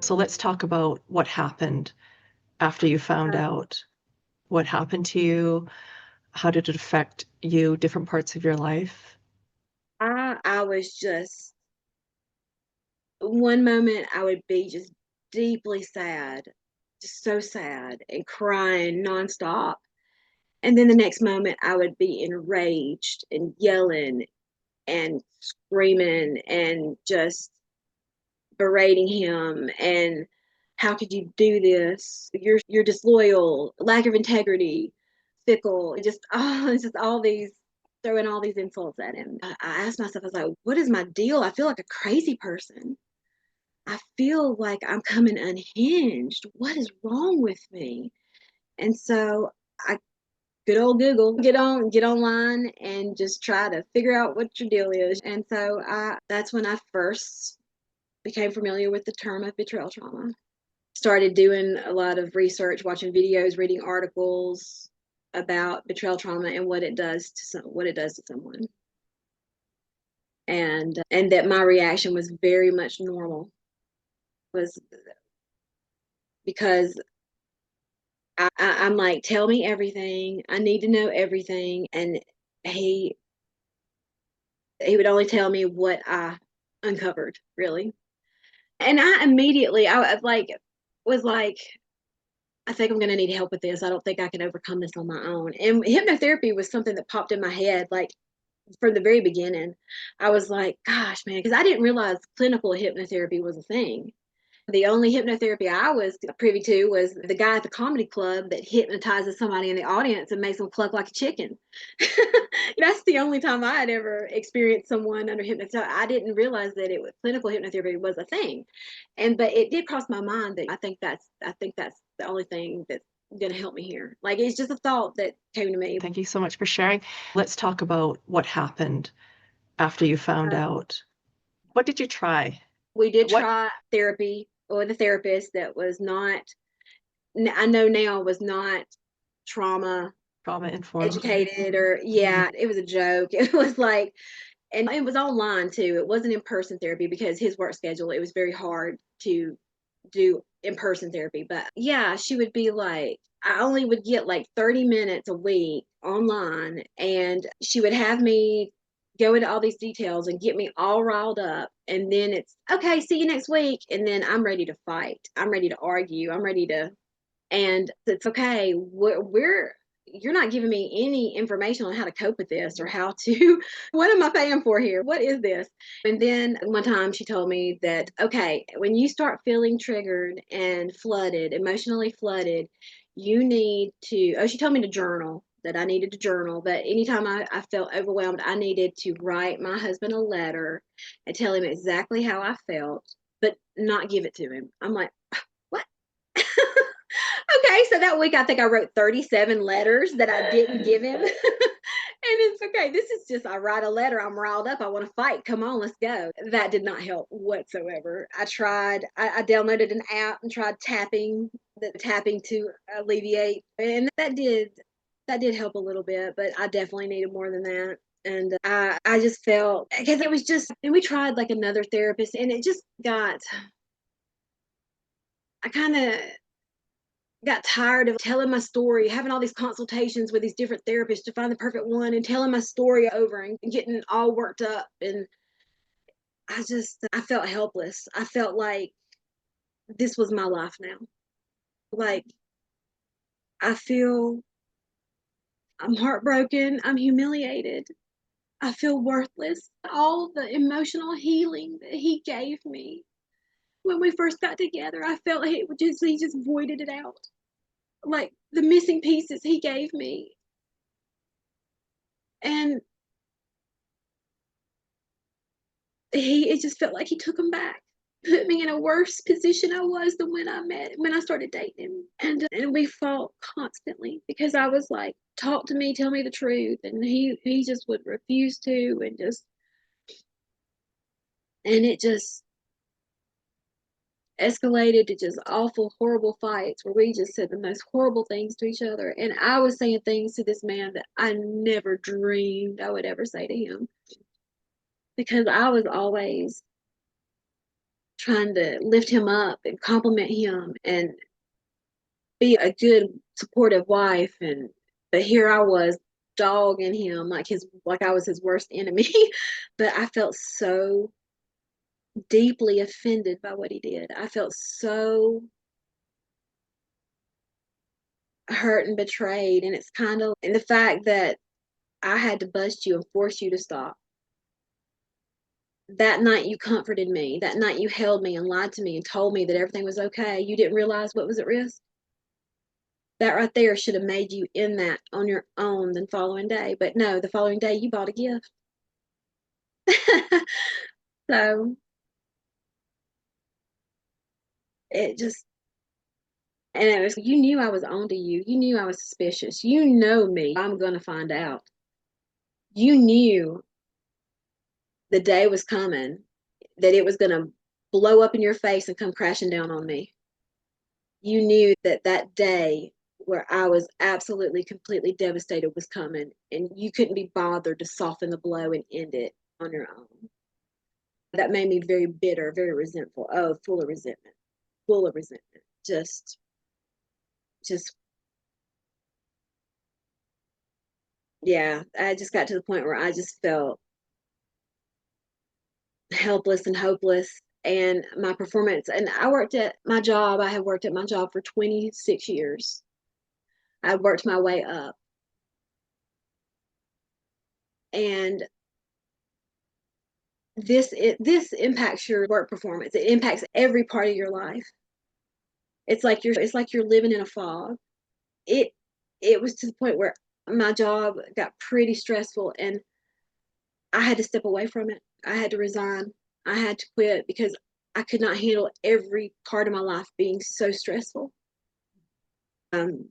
So let's talk about what happened after you found out. What happened to you? How did it affect you, different parts of your life? I was just one moment I would be just deeply sad, just so sad and crying nonstop. And then the next moment I would be enraged and yelling and screaming and just berating him and how could you do this? You're disloyal, lack of integrity, fickle, just it's just all these throwing all these insults at him. I asked myself, I was like, what is my deal? I feel like a crazy person. I feel like I'm coming unhinged. What is wrong with me? And so I good old Google, get online and just try to figure out what your deal is. And so I that's when I first became familiar with the term of betrayal trauma. Started doing a lot of research, watching videos, reading articles about betrayal trauma and what it does to someone. And that my reaction was very much normal was because I'm like, tell me everything. I need to know everything. And he he would only tell me what I uncovered, really. And I like was like, I think I'm going to need help with this. I don't think I can overcome this on my own. And hypnotherapy was something that popped in my head, like from the very beginning. I was like, gosh, man, because I didn't realize clinical hypnotherapy was a thing. The only hypnotherapy I was privy to was the guy at the comedy club that hypnotizes somebody in the audience and makes them cluck like a chicken. That's the only time I had ever experienced someone under hypnosis. I didn't realize that clinical hypnotherapy was a thing, but it did cross my mind that I think that's the only thing that's going to help me here. Like it's just a thought that came to me. Thank you so much for sharing. Let's talk about what happened after you found out. What did you try? We did What try therapy with a therapist that was not. I know now was not trauma trauma informed? educated or Mhm. yeah, it was a joke. It was like and it was online too. It wasn't in person therapy because his work schedule, it was very hard to do in person therapy. But yeah, she would be like, I only would get like 30 minutes a week online, and she would have me go into all these details and get me all riled up. And then it's okay, see you next week. And then I'm ready to fight. I'm ready to argue. I'm ready to and it's okay. We're you're not giving me any information on how to cope with this or how to what am I paying for here? What is this? And then one time she told me that okay, when you start feeling triggered and flooded, emotionally flooded, you need to she told me to journal, that I needed to journal, that anytime I felt overwhelmed, I needed to write my husband a letter and tell him exactly how I felt, but not give it to him. I'm like, what? Okay, so that week I think I wrote 37 letters that I didn't give him. And it's okay. This is just I write a letter. I'm riled up. I want to fight. Come on, let's go. That did not help whatsoever. I downloaded an app and tried tapping to alleviate, and that did help a little bit, but I definitely needed more than that. And I just felt because it was just, and we tried like another therapist, and it just I kind of got tired of telling my story, having all these consultations with these different therapists to find the perfect one and telling my story over and getting all worked up. And I felt helpless. I felt like this was my life now. Like, I feel I'm heartbroken. I'm humiliated. I feel worthless. All the emotional healing that he gave me when we first got together, I felt he just voided it out. Like the missing pieces he gave me. And it just felt like he took them back, put me in a worse position I was than when I started dating him. And we fought constantly because I was like, talk to me, tell me the truth. And he just would refuse to and it just escalated to just awful, horrible fights where we just said the most horrible things to each other. And I was saying things to this man that I never dreamed I would ever say to him because I was always trying to lift him up and compliment him and be a good supportive wife. And but here I was dogging him like I was his worst enemy. But I felt so deeply offended by what he did. I felt so hurt and betrayed. And it's kind of and the fact that I had to bust you and force you to stop. That night you comforted me. That night you held me and lied to me and told me that everything was okay. You didn't realize what was at risk. That right there should have made you in that on your own the following day. But no, the following day you bought a gift. So it just, and it was, you knew I was onto you. You knew I was suspicious. You know me. I'm going to find out. You knew the day was coming, that it was going to blow up in your face and come crashing down on me. You knew that that day where I was absolutely, completely devastated was coming, and you couldn't be bothered to soften the blow and end it on your own. That made me very bitter, very resentful. Oh, full of resentment, full of resentment. Just, yeah. I just got to the point where I just felt helpless and hopeless. And my performance, and I worked at my job. I had worked at my job for 26 years. I worked my way up, and this impacts your work performance. It impacts every part of your life. It's like you're living in a fog. It it was to the point where my job got pretty stressful, and I had to step away from it. I had to resign. I had to quit because I could not handle every part of my life being so stressful. Um,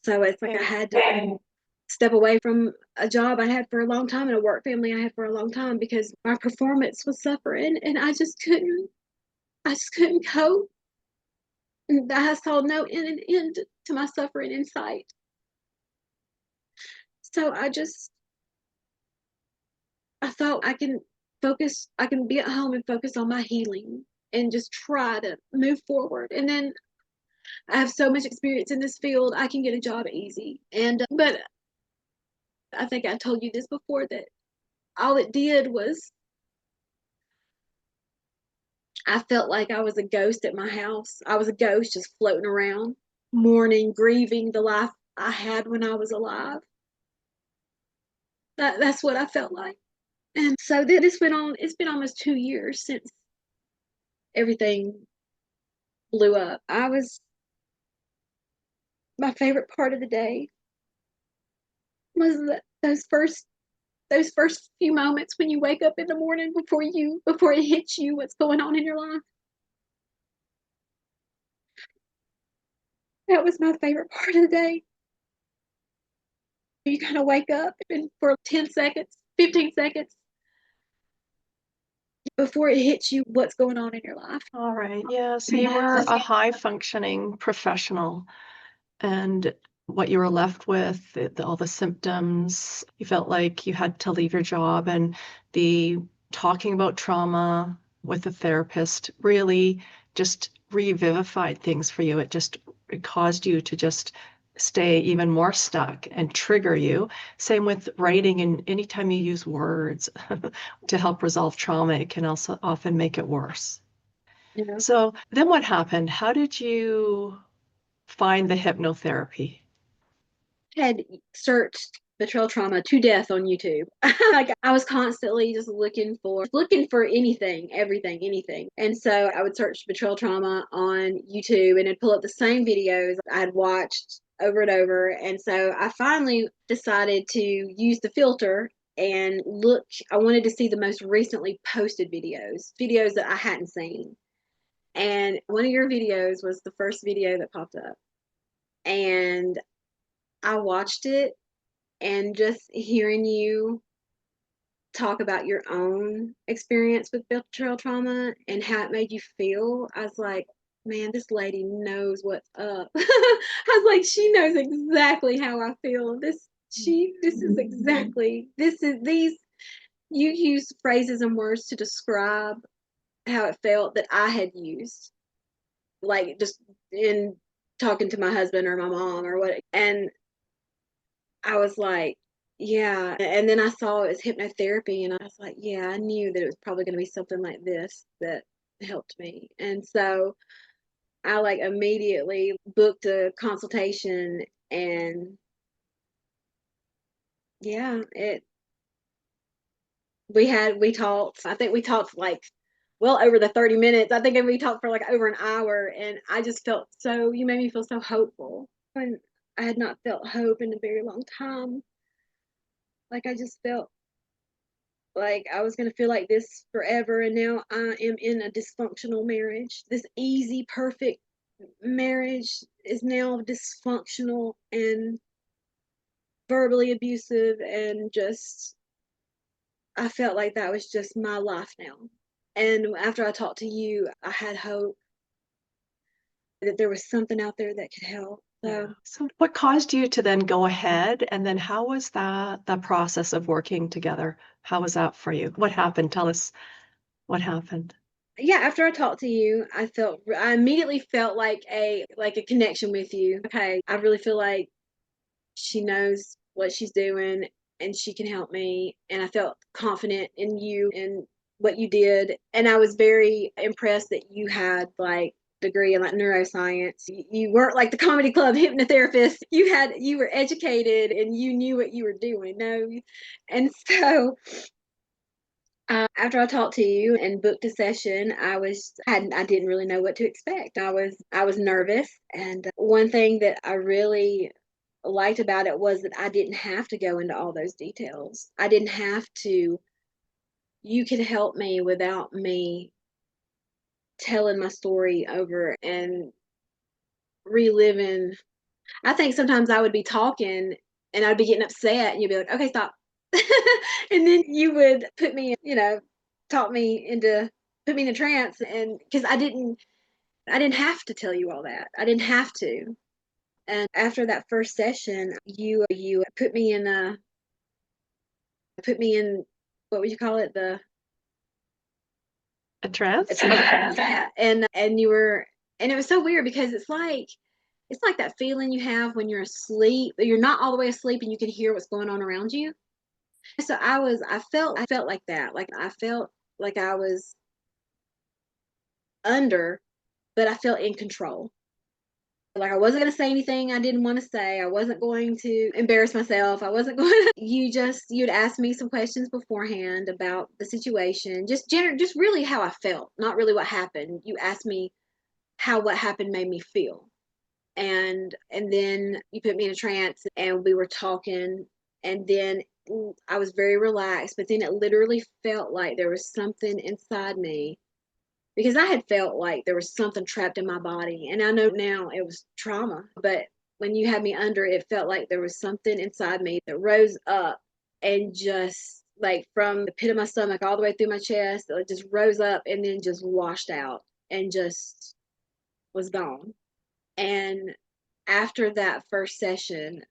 so it's like I had to step away from a job I had for a long time and a work family I had for a long time because my performance was suffering, and I just couldn't cope. And I saw no end to my suffering in sight. So I thought I can be at home and focus on my healing and just try to move forward. And then I have so much experience in this field, I can get a job easy. And but I think I told you this before, that all it did was I felt like I was a ghost at my house. I was a ghost just floating around, mourning, grieving the life I had when I was alive. That's what I felt like. And so this went on. It's been almost 2 years since everything blew up. I was My favorite part of the day was those first few moments when you wake up in the morning before it hits you what's going on in your life. That was my favorite part of the day. You kind of wake up and for 10 seconds, 15 seconds before it hits you what's going on in your life. All right. Yeah. So you were a high functioning professional, and what you were left with, all the symptoms, you felt like you had to leave your job, and the talking about trauma with a therapist really just revivified things for you. It caused you to just stay even more stuck and trigger you. Same with writing, and anytime you use words to help resolve trauma, it can also often make it worse. Yeah. So then what happened? How did you find the hypnotherapy? Had searched betrayal trauma to death on YouTube. Like I was constantly just looking for anything, everything, anything. And so I would search betrayal trauma on YouTube and I'd pull up the same videos I had watched over and over. And so I finally decided to use the filter and look. I wanted to see the most recently posted videos that I hadn't seen. And one of your videos was the first video that popped up. And I watched it, and just hearing you talk about your own experience with betrayal trauma and how it made you feel, I was like, man, this lady knows what's up. I was like, she knows exactly how I feel. This is exactly, this is these you used phrases and words to describe how it felt that I had used, like just in talking to my husband or my mom or what. And I was like, yeah. And then I saw it was hypnotherapy, and I was like, yeah, I knew that it was probably going to be something like this that helped me. And so I like immediately booked a consultation, and yeah, it we talked. I think we talked like well over the 30 minutes. I think we talked for like over an hour, and I just felt so, you made me feel so hopeful. And I had not felt hope in a very long time. Like I just felt like I was going to feel like this forever, and now I am in a dysfunctional marriage. This easy, perfect marriage is now dysfunctional and verbally abusive, and just I felt like that was just my life now. And after I talked to you, I had hope that there was something out there that could help. Yeah. So So what caused you to then go ahead? And then how was that process of working together? How was that for you? What happened? Tell us what happened. yeah, after I talked to you, I immediately felt like a connection with you. Okay, I really feel like she knows what she's doing and she can help me. And I felt confident in you and what you did. And I was very impressed that you had like degree in like neuroscience. You weren't like the comedy club hypnotherapist. You were educated and you knew what you were doing. No. And so after I talked to you and booked a session, I didn't really know what to expect. I was nervous, and one thing that I really liked about it was that I didn't have to go into all those details. I didn't have to. You could help me without me telling my story over and reliving. I think sometimes I would be talking and I'd be getting upset, and you'd be like, "Okay, stop." And then you would put me, talk me into put me in a trance, and because I didn't have to tell you all that. I didn't have to. And after that first session, you put me in, what would you call it, the A trance? Okay. yeah. And you were, and it was so weird because it's like that feeling you have when you're asleep, but you're not all the way asleep and you can hear what's going on around you. So I felt like that. Like I felt like I was under, but I felt in control. Like I wasn't going to say anything I didn't want to say. I wasn't going to embarrass myself. I wasn't going to, you'd ask me some questions beforehand about the situation, just really how I felt, not really what happened. You asked me how what happened made me feel. And then you put me in a trance and we were talking, and then I was very relaxed, but then it literally felt like there was something inside me, because I had felt like there was something trapped in my body. And I know now it was trauma, but when you had me under, it felt like there was something inside me that rose up and just like from the pit of my stomach all the way through my chest, it just rose up and then just washed out and just was gone. And after that first session,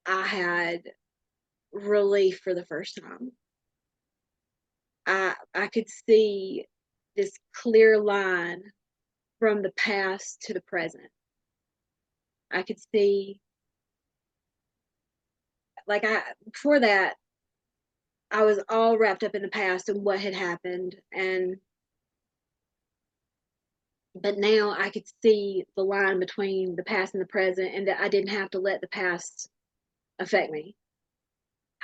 I had relief for the first time. I could see this clear line from the past to the present. I could see, like, before that, I was all wrapped up in the past and what had happened, and but now I could see the line between the past and the present, and that I didn't have to let the past affect me.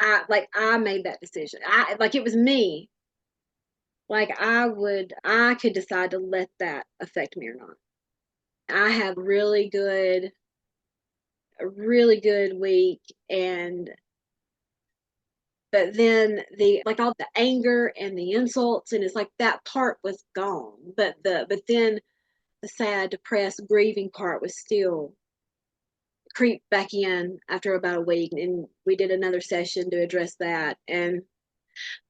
I made that decision. I like it was me. Like I could decide to let that affect me or not. I had a really good week, and but then the like all the anger and the insults, and it's like that part was gone, but then the sad, depressed, grieving part was still creeped back in after about a week, and we did another session to address that. And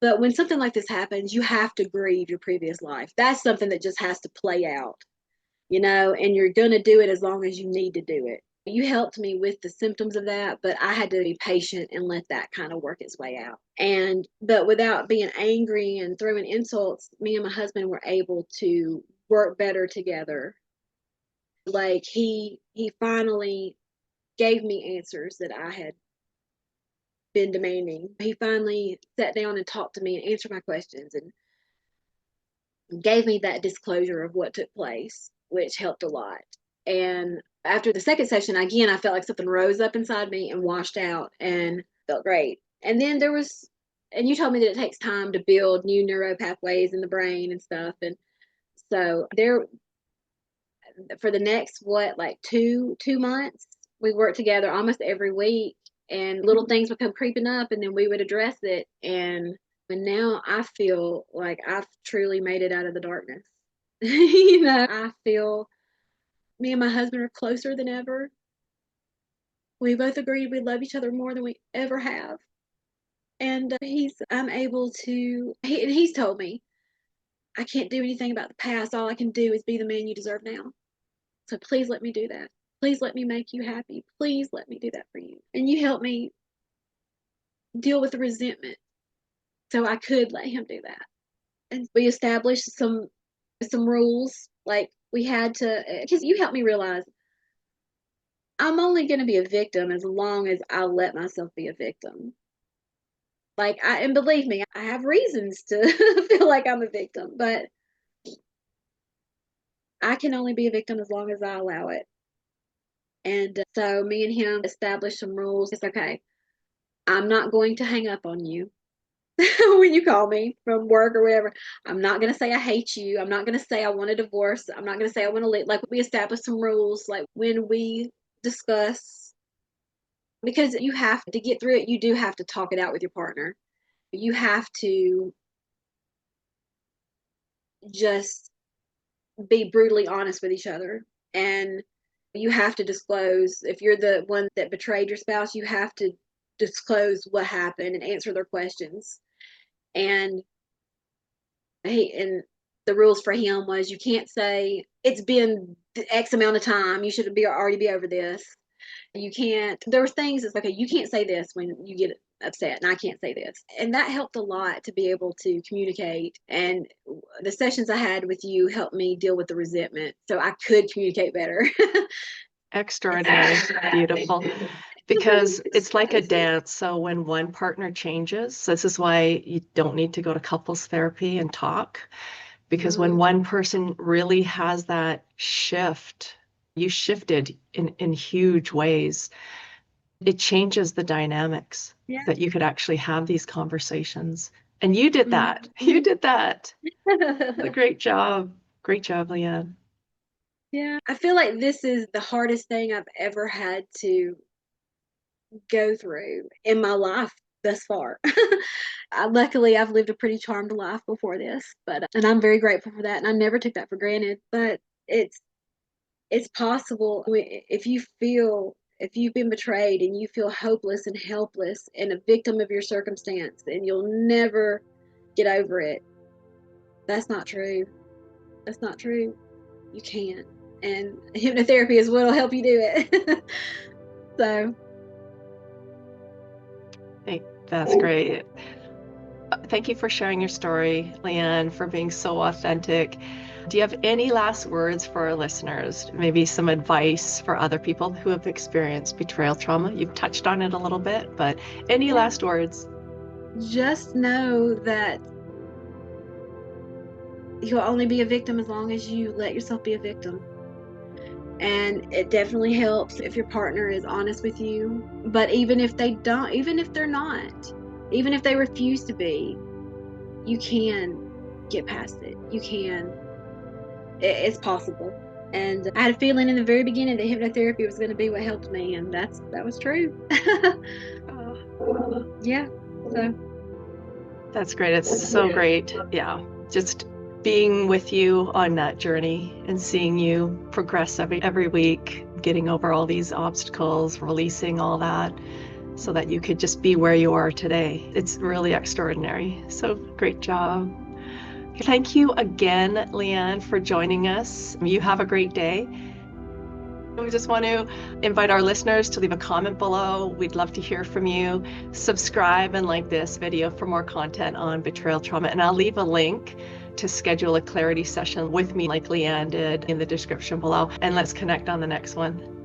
but when something like this happens, you have to grieve your previous life. That's something that just has to play out, and you're going to do it as long as you need to do it. You helped me with the symptoms of that, but I had to be patient and let that kind of work its way out. But without being angry and throwing insults, me and my husband were able to work better together. Like he finally gave me answers that I had been demanding. He finally sat down and talked to me and answered my questions and gave me that disclosure of what took place, which helped a lot. And after the second session, again, I felt like something rose up inside me and washed out and felt great. And then and you told me that it takes time to build new neural pathways in the brain and stuff. And so for the next, like 2 months, we worked together almost every week, and little things would come creeping up and then we would address it. And now I feel like I've truly made it out of the darkness. I feel me and my husband are closer than ever. We both agreed we love each other more than we ever have. And I'm able to, he's told me, I can't do anything about the past. All I can do is be the man you deserve now. So please let me do that. Please let me make you happy. Please let me do that for you. And you help me deal with the resentment so I could let him do that. And we established some rules. Like we had to, because you helped me realize I'm only going to be a victim as long as I let myself be a victim. And believe me, I have reasons to feel like I'm a victim, but I can only be a victim as long as I allow it. And so me and him established some rules. It's okay. I'm not going to hang up on you when you call me from work or whatever. I'm not going to say I hate you. I'm not going to say I want a divorce. I'm not going to say I want to leave. Like we established some rules, like when we discuss, because you have to get through it. You do have to talk it out with your partner. You have to just be brutally honest with each other. And you have to disclose, if you're the one that betrayed your spouse, you have to disclose what happened and answer their questions. And and the rules for him was you can't say it's been X amount of time, you should already be over this. You can't, there were things that's okay, you can't say this when you get upset, and I can't say this. And that helped a lot to be able to communicate. And the sessions I had with you helped me deal with the resentment so I could communicate better. Extraordinary, beautiful. Because it's like a dance. So when one partner changes, this is why you don't need to go to couples therapy and talk. Because when one person really has that shift, you shifted in huge ways, it changes the dynamics that you could actually have these conversations. And you did that. You did that. A great job. Great job, Leanne. Yeah. I feel like this is the hardest thing I've ever had to go through in my life thus far. Luckily, I've lived a pretty charmed life before this, and I'm very grateful for that, and I never took that for granted. But it's possible if you've been betrayed and you feel hopeless and helpless and a victim of your circumstance, and you'll never get over it. That's not true. That's not true. You can, and hypnotherapy is what'll help you do it. So. Hey, that's great. Thank you for sharing your story, Leanne, for being so authentic. Do you have any last words for our listeners? Maybe some advice for other people who have experienced betrayal trauma? You've touched on it a little bit, but any last words? Just know that you'll only be a victim as long as you let yourself be a victim. And it definitely helps if your partner is honest with you. But even if they're not, even if they refuse to be, you can get past it. It's possible. And I had a feeling in the very beginning that hypnotherapy was going to be what helped me, and that was true. Yeah. So. That's great. It's so great. Yeah. Just being with you on that journey and seeing you progress every week, getting over all these obstacles, releasing all that so that you could just be where you are today. It's really extraordinary. So great job. Thank you again, Leanne, for joining us. You have a great day. We just want to invite our listeners to leave a comment below. We'd love to hear from you. Subscribe and like this video for more content on betrayal trauma. And I'll leave a link to schedule a clarity session with me like Leanne did in the description below. And let's connect on the next one.